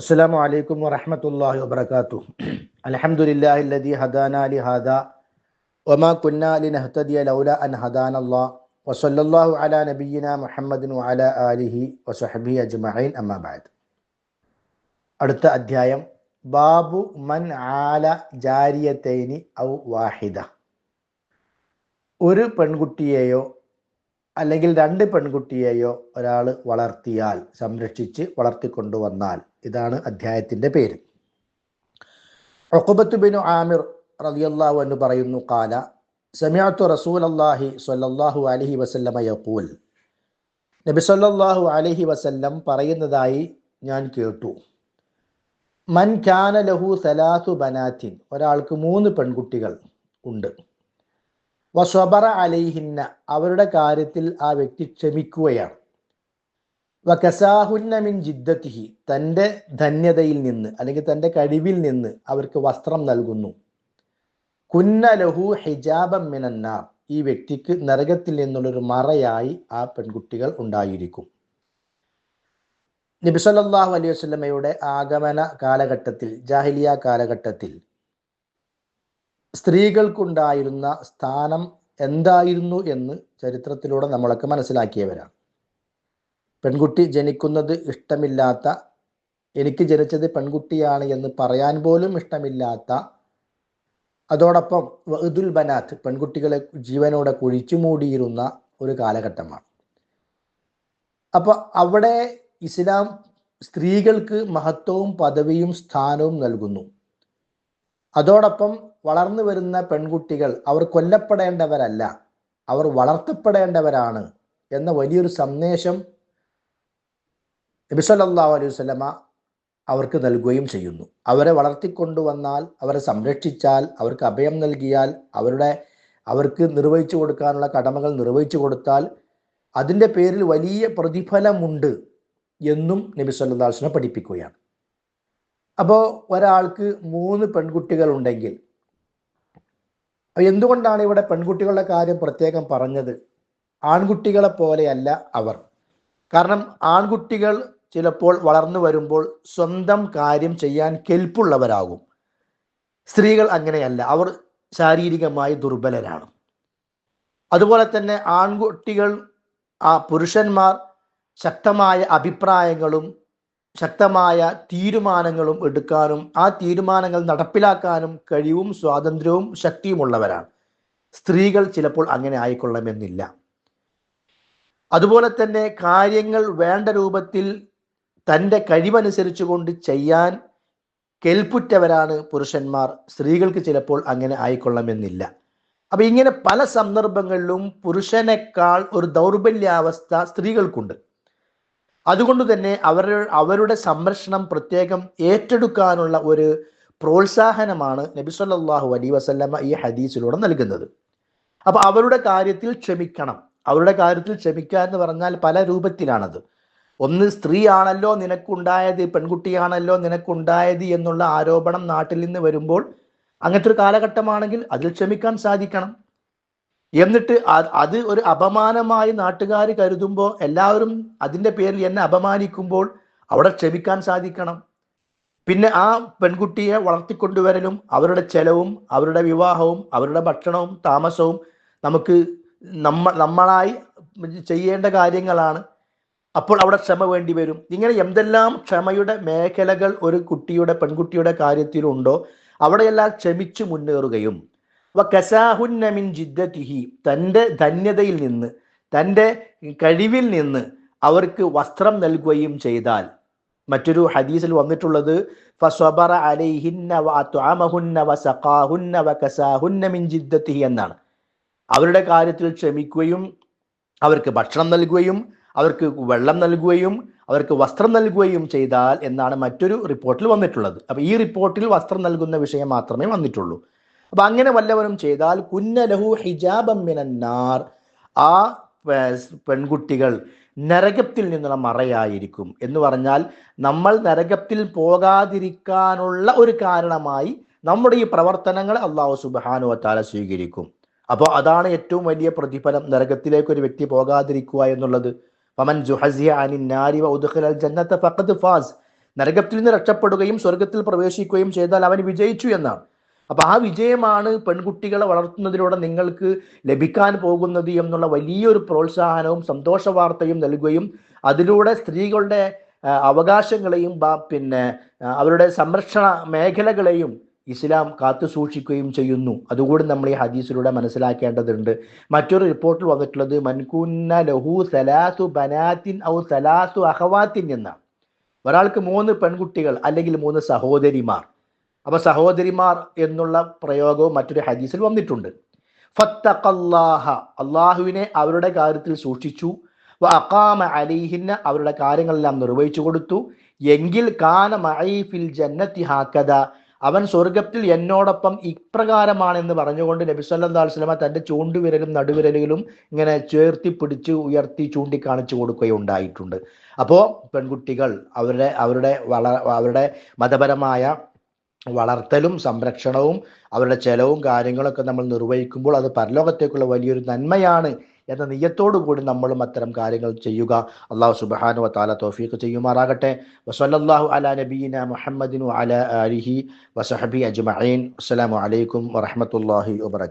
അസ്സലാമു അലൈക്കും വറഹ്മത്തുള്ളാഹി വബറകാതുഹു. അൽഹംദുലില്ലാഹില്ലദീ ഹദാനാ ലിഹാദാ വമാ കുന്നാ ലിനഹ്തദിയ ലൗലാ അൻ ഹദാനല്ലാഹ് വസല്ലല്ലാഹു അലാ നബിയ്യിനാ മുഹമ്മദിൻ വഅലാ ആലിഹി വസഹ്ബിഹി അജ്മഈൻ. അമ്മാ ബഅദ്. അടുത്ത അധ്യായം ബാബു മൻ ആല ജാരിയതൈനി ഔ വാഹിദ. ഒരു പെൺകുട്ടിയെയോ അല്ലെങ്കിൽ രണ്ട് പെൺകുട്ടിയെയോ ഒരാൾ വളർത്തിയാൽ, സംരക്ഷിച്ച് വളർത്തിക്കൊണ്ടുവന്നാൽ, ഇതാണ് അധ്യായത്തിന്റെ പേര്. ഉഖബത്ത് ബിൻ ആമിർ റളിയല്ലാഹു അൻഹു പറയുന്നു, ഖാല സമിഅതു റസൂലല്ലാഹി സ്വല്ലല്ലാഹു അലൈഹി വസല്ലമ യഖൂൽ, നബി സ്വല്ലല്ലാഹു അലൈഹി വസല്ലം പറയുന്നതായി ഞാൻ കേട്ടു. മൻ കാന ലഹു സലാസു ബനാത്തിൻ, ഒരാൾക്ക് 3 പെൺകുട്ടികൾ ഉണ്ട്. വസ്വബറ അലൈഹിന്ന, അവരുടെ കാര്യത്തിൽ ആ വ്യക്തി ക്ഷമിക്കുകയാണ്. വകസാഹുന്ന മിൻ ജിദ്ദതിഹി, തൻ്റെ ധന്യതയിൽ നിന്ന് അല്ലെങ്കിൽ തൻ്റെ കഴിവിൽ നിന്ന് അവർക്ക് വസ്ത്രം നൽകുന്നു. കുന്ന ലഹു ഹിജാബം മിനന്നാർ, ഈ വ്യക്തിക്ക് നരകത്തിൽ നിന്നുള്ളൊരു മറയായി ആ പെൺകുട്ടികൾ ഉണ്ടായിരിക്കും. നബി സല്ലല്ലാഹു അലൈഹി വസല്ലമയുടെ ആഗമന കാലഘട്ടത്തിൽ, ജാഹിലിയ കാലഘട്ടത്തിൽ സ്ത്രീകൾക്കുണ്ടായിരുന്ന സ്ഥാനം എന്തായിരുന്നു എന്ന് ചരിത്രത്തിലൂടെ നമ്മളൊക്കെ മനസ്സിലാക്കിയവരാണ്. പെൺകുട്ടി ജനിക്കുന്നത് ഇഷ്ടമില്ലാത്ത, എനിക്ക് ജനിച്ചത് പെൺകുട്ടിയാണ് എന്ന് പറയാൻ പോലും ഇഷ്ടമില്ലാത്ത, അതോടൊപ്പം വഅദുൽ ബനാത്ത്, പെൺകുട്ടികളെ ജീവനോടെ കുഴിച്ചു മൂടിയിരുന്ന ഒരു കാലഘട്ടമാണ്. അപ്പോൾ അവിടെ ഇസ്ലാം സ്ത്രീകൾക്ക് മഹത്വവും പദവിയും സ്ഥാനവും നൽകുന്നു. അതോടൊപ്പം വളർന്നു വരുന്ന പെൺകുട്ടികൾ അവർ കൊല്ലപ്പെടേണ്ടവരല്ല, അവർ വളർത്തപ്പെടേണ്ടവരാണ് എന്ന വലിയൊരു സന്ദേശം നബി സല്ലല്ലാഹു അലൈഹി വസല്ലമ അവർക്ക് നൽകുകയും ചെയ്യുന്നു. അവരെ വളർത്തിക്കൊണ്ടുവന്നാൽ, അവരെ സംരക്ഷിച്ചാൽ, അവർക്ക് അഭയം നൽകിയാൽ, അവർക്ക് നിർവഹിച്ചു കൊടുക്കാനുള്ള കടമകൾ നിർവഹിച്ചു കൊടുത്താൽ അതിൻ്റെ പേരിൽ വലിയ പ്രതിഫലമുണ്ട് എന്നും നബി സല്ലല്ലാഹു അലൈഹി വസല്ലം പഠിപ്പിക്കുകയാണ്. അപ്പോൾ ഒരാൾക്ക് 3 പെൺകുട്ടികൾ ഉണ്ടെങ്കിൽ, എന്തുകൊണ്ടാണ് ഇവിടെ പെൺകുട്ടികളുടെ കാര്യം പ്രത്യേകം പറഞ്ഞത്? ആൺകുട്ടികളെ പോലെയല്ല അവർ. കാരണം ആൺകുട്ടികൾ ചിലപ്പോൾ വളർന്നു വരുമ്പോൾ സ്വന്തം കാര്യം ചെയ്യാൻ കെൽപ്പുള്ളവരാകും. സ്ത്രീകൾ അങ്ങനെയല്ല, അവർ ശാരീരികമായി ദുർബലരാണ്. അതുപോലെ തന്നെ ആൺകുട്ടികൾ, പുരുഷന്മാർ ശക്തമായ അഭിപ്രായങ്ങളും ശക്തമായ തീരുമാനങ്ങളും എടുക്കാനും ആ തീരുമാനങ്ങൾ നടപ്പിലാക്കാനും കഴിവും സ്വാതന്ത്ര്യവും ശക്തിയുമുള്ളവരാണ്. സ്ത്രീകൾ ചിലപ്പോൾ അങ്ങനെ ആയിക്കൊള്ളണമെന്നില്ല. അതുപോലെ തന്നെ കാര്യങ്ങൾ വേണ്ട രൂപത്തിൽ തൻ്റെ കഴിവനുസരിച്ച് കൊണ്ട് ചെയ്യാൻ കെൽപ്പുറ്റവരാണ് പുരുഷന്മാർ. സ്ത്രീകൾക്ക് ചിലപ്പോൾ അങ്ങനെ ആയിക്കൊള്ളണമെന്നില്ല. അപ്പൊ ഇങ്ങനെ പല സന്ദർഭങ്ങളിലും പുരുഷനേക്കാൾ ഒരു ദൗർബല്യാവസ്ഥ സ്ത്രീകൾക്കുണ്ട്. അതുകൊണ്ട് തന്നെ അവരുടെ സംരക്ഷണം പ്രത്യേകം ഏറ്റെടുക്കാനുള്ള ഒരു പ്രോത്സാഹനമാണ് നബി സല്ലല്ലാഹു അലൈഹി വസല്ലമ ഈ ഹദീസിലൂടെ നൽകുന്നത്. അപ്പൊ അവരുടെ കാര്യത്തിൽ ക്ഷമിക്കണം. അവരുടെ കാര്യത്തിൽ ക്ഷമിക്കുക എന്ന് പറഞ്ഞാൽ പല രൂപത്തിലാണത്. ഒന്ന്, സ്ത്രീ ആണല്ലോ നിനക്കുണ്ടായത്, പെൺകുട്ടിയാണല്ലോ നിനക്കുണ്ടായത് എന്നുള്ള ആരോപണം നാട്ടിൽ നിന്ന് വരുമ്പോൾ അങ്ങനത്തെ ഒരു കാലഘട്ടമാണെങ്കിൽ അതിൽ ക്ഷമിക്കാൻ സാധിക്കണം. എന്നിട്ട് അത് ഒരു അപമാനമായി നാട്ടുകാർ കരുതുമ്പോൾ, എല്ലാവരും അതിൻ്റെ പേരിൽ എന്നെ അപമാനിക്കുമ്പോൾ അവിടെ ക്ഷമിക്കാൻ സാധിക്കണം. പിന്നെ ആ പെൺകുട്ടിയെ വളർത്തിക്കൊണ്ടുവരലും അവരുടെ ചെലവും അവരുടെ വിവാഹവും അവരുടെ ഭക്ഷണവും താമസവും നമുക്ക് നമ്മളായി ചെയ്യേണ്ട കാര്യങ്ങളാണ്. അപ്പോൾ അവിടെ ക്ഷമ വേണ്ടി വരും. ഇങ്ങനെ എന്തെല്ലാം ക്ഷമയുടെ മേഖലകൾ ഒരു പെൺകുട്ടിയുടെ കാര്യത്തിലുണ്ടോ അവിടെയെല്ലാം ക്ഷമിച്ചു മുന്നേറുകയും വകസാഹുന്ന മിൻ ജിദ്ദതിഹി, തൻ്റെ ധന്യതയിൽ നിന്ന് തൻ്റെ കഴിവിൽ നിന്ന് അവർക്ക് വസ്ത്രം നൽകുകയും ചെയ്താൽ, മറ്റൊരു ഹദീസിൽ വന്നിട്ടുള്ളത് ഫസ്വബറ അലൈഹിന്ന വഅത്അമഹുന്ന വസഖാഹുന്ന വകസാഹുന്ന മിൻ ജിദ്ദതിഹി എന്നാണ്. അവരുടെ കാര്യത്തിൽ ക്ഷമിക്കുകയും അവർക്ക് ഭക്ഷണം നൽകുകയും അവർക്ക് വെള്ളം നൽകുകയും അവർക്ക് വസ്ത്രം നൽകുകയും ചെയ്താൽ എന്നാണ് മറ്റൊരു റിപ്പോർട്ടിൽ വന്നിട്ടുള്ളത്. അപ്പൊ ഈ റിപ്പോർട്ടിൽ വസ്ത്രം നൽകുന്ന വിഷയം മാത്രമേ വന്നിട്ടുള്ളൂ. അപ്പൊ അങ്ങനെ വല്ലവരും ചെയ്താൽ കുന്ന ലഹു ഹിജാബം മിനന്നാർ, ആ പെൺകുട്ടികൾ നരകത്തിൽ നിന്നുള്ള മറയായിരിക്കും. എന്ന് പറഞ്ഞാൽ നമ്മൾ നരകത്തിൽ പോകാതിരിക്കാനുള്ള ഒരു കാരണമായി നമ്മുടെ ഈ പ്രവർത്തനങ്ങളെ അല്ലാഹു സുബ്ഹാനഹു വ തആല സ്വീകരിക്കും. അപ്പോൾ അതാണ് ഏറ്റവും വലിയ പ്രതിഫലം, നരകത്തിലേക്ക് ഒരു വ്യക്തി പോകാതിരിക്കുക എന്നുള്ളത്. ഫമൻ സുഹസിയ അനിൻ നാരി വ ഉദ്ഖിലൽ ജന്നത ഫഖദ് ഫാസ്, നരകത്തിൽ നിന്ന് രക്ഷപ്പെടുകയും സ്വർഗത്തിൽ പ്രവേശിക്കുകയും ചെയ്താൽ അവൻ വിജയിച്ചു എന്നാണ്. അപ്പൊ ആ വിജയമാണ് പെൺകുട്ടികളെ വളർത്തുന്നതിലൂടെ നിങ്ങൾക്ക് ലഭിക്കാൻ പോകുന്നത് എന്നുള്ള വലിയൊരു പ്രോത്സാഹനവും സന്തോഷ വാർത്തയും നൽകുകയും അതിലൂടെ സ്ത്രീകളുടെ അവകാശങ്ങളെയും അവരുടെ സംരക്ഷണ മേഖലകളെയും ഇസ്ലാം കാത്തു സൂക്ഷിക്കുകയും ചെയ്യുന്നു. അതുകൂടി നമ്മൾ ഈ ഹദീസിലൂടെ മനസ്സിലാക്കേണ്ടതുണ്ട്. മറ്റൊരു റിപ്പോർട്ടിൽ വന്നിട്ടുള്ളത് മൻകുന്ന ലഹു സലാസു ബനാത്തിൻ ഔ സലാസു അഖവാത്തിൻ എന്നാണ്. ഒരാൾക്ക് 3 പെൺകുട്ടികൾ അല്ലെങ്കിൽ 3 സഹോദരിമാർ. അപ്പൊ സഹോദരിമാർ എന്നുള്ള പ്രയോഗവും മറ്റൊരു ഹദീസിൽ വന്നിട്ടുണ്ട്. ഫത്തഖല്ലാഹ, അള്ളാഹുവിനെ അവരുടെ കാര്യത്തിൽ സൂക്ഷിച്ചു. വ അഖാമ അലൈഹിന്ന, അവരുടെ കാര്യങ്ങളെല്ലാം നിർവഹിച്ചു കൊടുത്തു. എങ്കിൽ കാന മഈ ഫിൽ ജന്നത്തി ഹാക്കദ, അവൻ സ്വർഗത്തിൽ എന്നോടൊപ്പം ഇപ്രകാരമാണെന്ന് പറഞ്ഞുകൊണ്ട് നബി സല്ലല്ലാഹു അലൈഹി വസല്ലമ തന്റെ ചൂണ്ടുവിരലും നടുവിരലുകളും ഇങ്ങനെ ചേർത്തി പിടിച്ച് ഉയർത്തി ചൂണ്ടിക്കാണിച്ചു കൊടുക്കുകയുണ്ടായിട്ടുണ്ട്. അപ്പോൾ പെൺകുട്ടികൾ അവരുടെ മതപരമായ വളർത്തലും സംരക്ഷണവും അവരുടെ ചെലവും കാര്യങ്ങളൊക്കെ നമ്മൾ നിർവഹിക്കുമ്പോൾ അത് പരലോകത്തേക്കുള്ള വലിയൊരു നന്മയാണ് എന്ന നിയ്യത്തോടു കൂടി നമ്മളും അത്തരം കാര്യങ്ങൾ ചെയ്യുക. അല്ലാഹു സുബ്ഹാനഹു വ തആല തൗഫീഖ് ചെയ്യുമാറാകട്ടെ. വസല്ലല്ലാഹു അലാ നബിയിന മുഹമ്മദിൻ വഅലാ ആലിഹി വസഹബിഹി അജ്മഈൻ. അസ്സലാമു അലൈക്കും വറഹ്മത്തുള്ളാഹി വബറകാതുഹു.